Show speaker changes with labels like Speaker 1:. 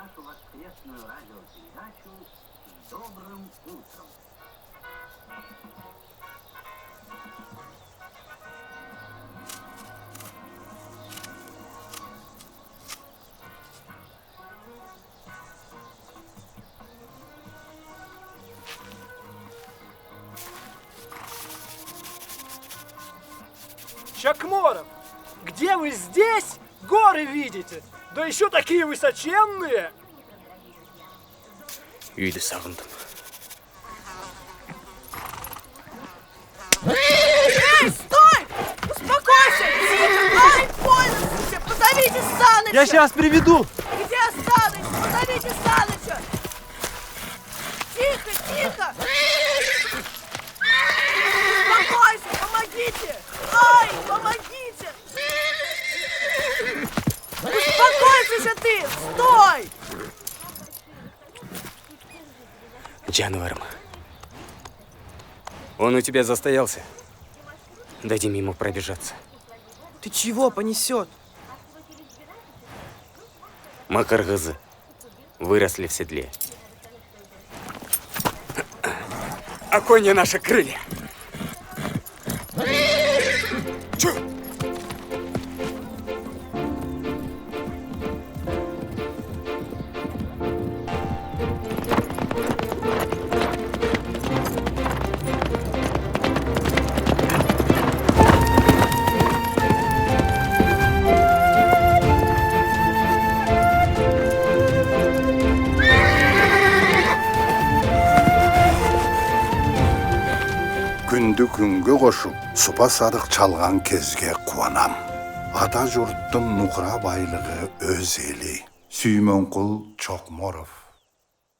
Speaker 1: нашу воскресную радиопередачу «С добрым утром».
Speaker 2: Чакморов, где вы здесь горы видите? Да еще такие высоченные!
Speaker 3: Үйді сағындым.
Speaker 4: Эй, стой! Успокойся! Ай, больно, слушай, позовите Саныча!
Speaker 2: Я сейчас приведу!
Speaker 4: Где Саныч? Позовите Саныча! Тихо, тихо! Успокойся, помогите! Ай, помогите! Успокойся же ты! Стой!
Speaker 3: Жануаром. Он у тебя застоялся. Дадим ему пробежаться.
Speaker 5: Ты чего понесет?
Speaker 3: Макаргызы выросли в седле. А кони наши крылья. Чё?
Speaker 6: Күнді күнге қошып, сұпа садық чалған кезге қуанам. Ата жұрттың нұқыра байлығы өз елі. Сүйменқұл Чокморов.